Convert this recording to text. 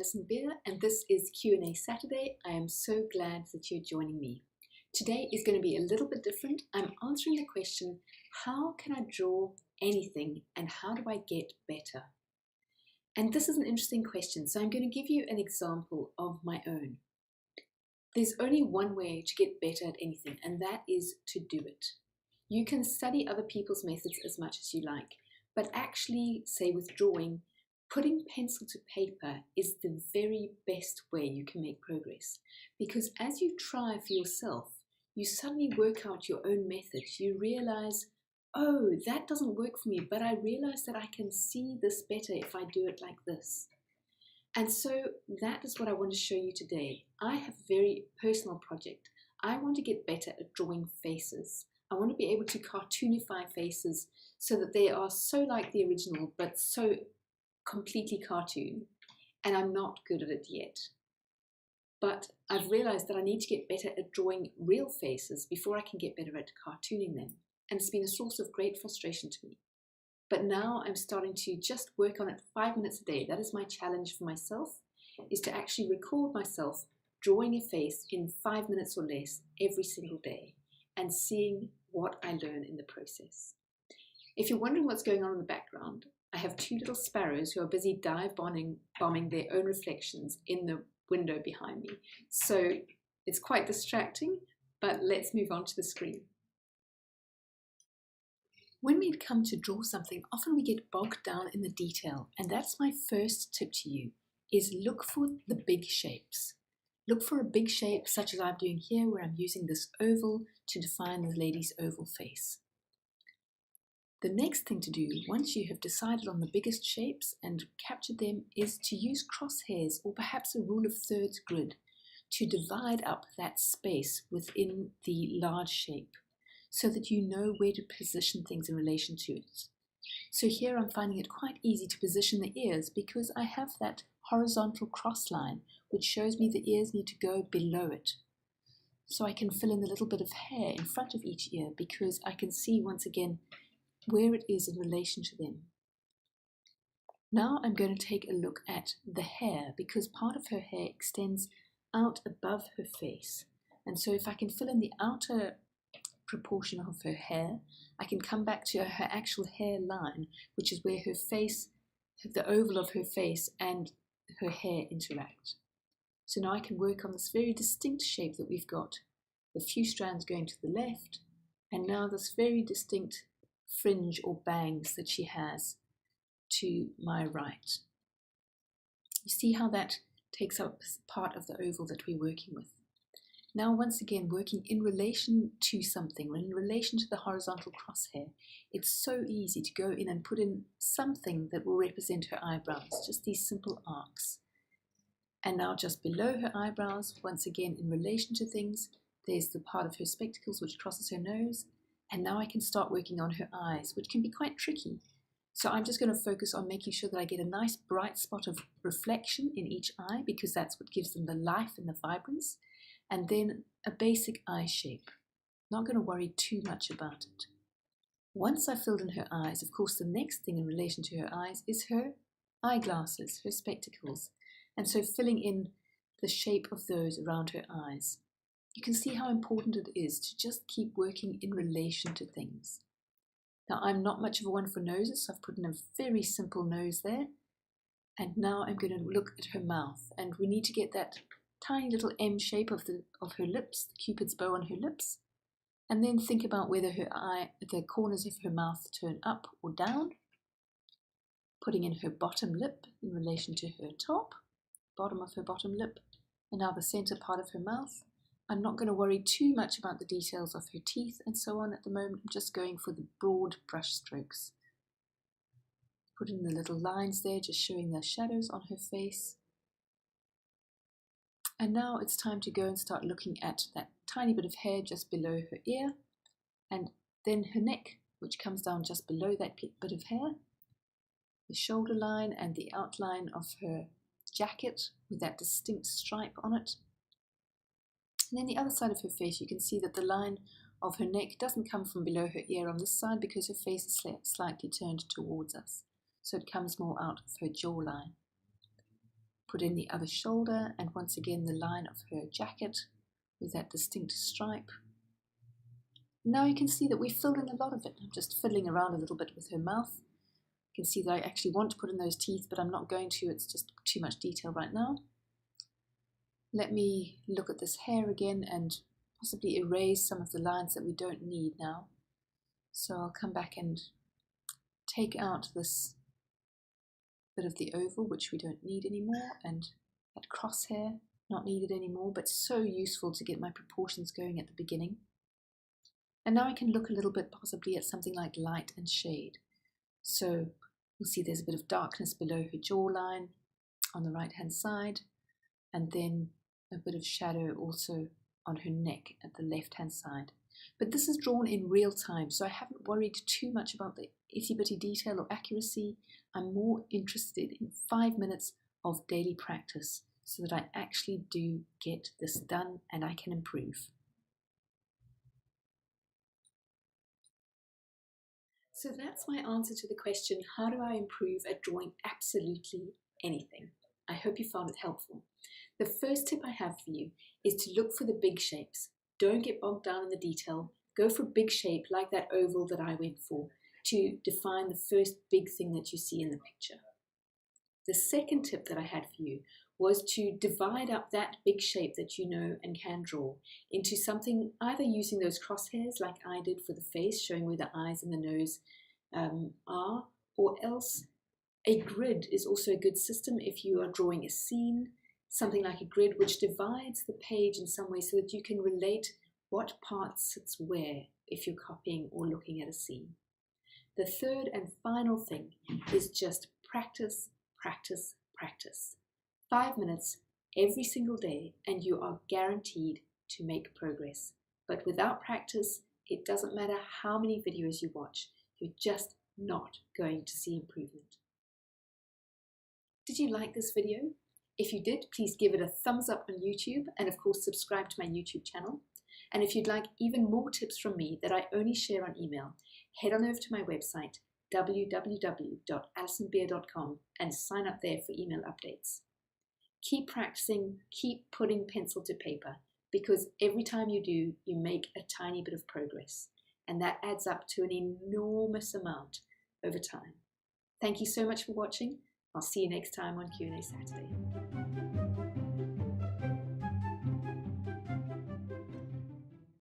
Alison Beere, and this is Q&A Saturday. I am so glad that you're joining me. Today is going to be a little bit different. I'm answering the question, how can I draw anything and how do I get better? And this is an interesting question, so I'm going to give you an example of my own. There's only one way to get better at anything, and that is to do it. You can study other people's methods as much as you like, but actually, say with drawing, putting pencil to paper is the very best way you can make progress, because as you try for yourself, you suddenly work out your own methods. You realize, oh, that doesn't work for me, but I realize that I can see this better if I do it like this. And so that is what I want to show you today. I have a very personal project. I want to get better at drawing faces. I want to be able to cartoonify faces so that they are so like the original, but so completely cartoon, and I'm not good at it yet. But I've realized that I need to get better at drawing real faces before I can get better at cartooning them, and it's been a source of great frustration to me. But now I'm starting to just work on it 5 minutes a day. That is my challenge for myself, is to actually record myself drawing a face in 5 minutes or less every single day and seeing what I learn in the process. If you're wondering what's going on in the background, I have two little sparrows who are busy bombing their own reflections in the window behind me. So it's quite distracting, but let's move on to the screen. When we come to draw something, often we get bogged down in the detail, and that's my first tip to you, is look for the big shapes. Look for a big shape such as I'm doing here, where I'm using this oval to define the lady's oval face. The next thing to do, once you have decided on the biggest shapes and captured them, is to use crosshairs or perhaps a rule of thirds grid to divide up that space within the large shape so that you know where to position things in relation to it. So here I'm finding it quite easy to position the ears because I have that horizontal cross line which shows me the ears need to go below it. So I can fill in the little bit of hair in front of each ear because I can see once again where it is in relation to them. Now I'm going to take a look at the hair because part of her hair extends out above her face. And so if I can fill in the outer proportion of her hair, I can come back to her actual hairline, which is where her face, the oval of her face and her hair interact. So now I can work on this very distinct shape that we've got, the few strands going to the left, and now this very distinct fringe or bangs that she has to my right. You see how that takes up part of the oval that we're working with. Now once again, working in relation to something, in relation to the horizontal crosshair, it's so easy to go in and put in something that will represent her eyebrows, just these simple arcs. And now just below her eyebrows, once again in relation to things, there's the part of her spectacles which crosses her nose. And now I can start working on her eyes, which can be quite tricky. So I'm just going to focus on making sure that I get a nice bright spot of reflection in each eye because that's what gives them the life and the vibrance. And then a basic eye shape. Not going to worry too much about it. Once I've filled in her eyes, of course the next thing in relation to her eyes is her eyeglasses, her spectacles. And so filling in the shape of those around her eyes. You can see how important it is to just keep working in relation to things. Now I'm not much of a one for noses, so I've put in a very simple nose there. And now I'm going to look at her mouth, and we need to get that tiny little M shape of her lips, the cupid's bow on her lips. And then think about whether the corners of her mouth turn up or down. Putting in her bottom lip in relation to her top, bottom of her bottom lip, and now the center part of her mouth. I'm not going to worry too much about the details of her teeth and so on at the moment. I'm just going for the broad brush strokes. Put in the little lines there, just showing the shadows on her face. And now it's time to go and start looking at that tiny bit of hair just below her ear, and then her neck, which comes down just below that bit of hair, the shoulder line and the outline of her jacket with that distinct stripe on it. And then the other side of her face, you can see that the line of her neck doesn't come from below her ear on this side because her face is slightly turned towards us. So it comes more out of her jawline. put in the other shoulder, and once again the line of her jacket with that distinct stripe. Now you can see that we filled in a lot of it. I'm just fiddling around a little bit with her mouth. You can see that I actually want to put in those teeth, but I'm not going to. It's just too much detail right now. Let me look at this hair again and possibly erase some of the lines that we don't need now. So I'll come back and take out this bit of the oval, which we don't need anymore, and that crosshair, not needed anymore, but so useful to get my proportions going at the beginning. And now I can look a little bit possibly at something like light and shade. So you'll see there's a bit of darkness below her jawline on the right hand side, and then a bit of shadow also on her neck at the left hand side. But this is drawn in real time, so I haven't worried too much about the itty-bitty detail or accuracy. I'm more interested in 5 minutes of daily practice so that I actually do get this done and I can improve. So that's my answer to the question, how do I improve at drawing absolutely anything? I hope you found it helpful. The first tip I have for you is to look for the big shapes. Don't get bogged down in the detail. Go for a big shape like that oval that I went for to define the first big thing that you see in the picture. The second tip that I had for you was to divide up that big shape that you know and can draw into something, either using those crosshairs like I did for the face, showing where the eyes and the nose are, or else a grid is also a good system if you are drawing a scene, something like a grid which divides the page in some way so that you can relate what part sits where if you're copying or looking at a scene. The third and final thing is just practice, practice, practice. 5 minutes every single day and you are guaranteed to make progress. But without practice, it doesn't matter how many videos you watch, you're just not going to see improvement. Did you like this video? If you did, please give it a thumbs up on YouTube and of course subscribe to my YouTube channel. And if you'd like even more tips from me that I only share on email, head on over to my website www.alisonbeere.com and sign up there for email updates. Keep practicing, keep putting pencil to paper, because every time you do, you make a tiny bit of progress, and that adds up to an enormous amount over time. Thank you so much for watching. I'll see you next time on Q&A Saturday.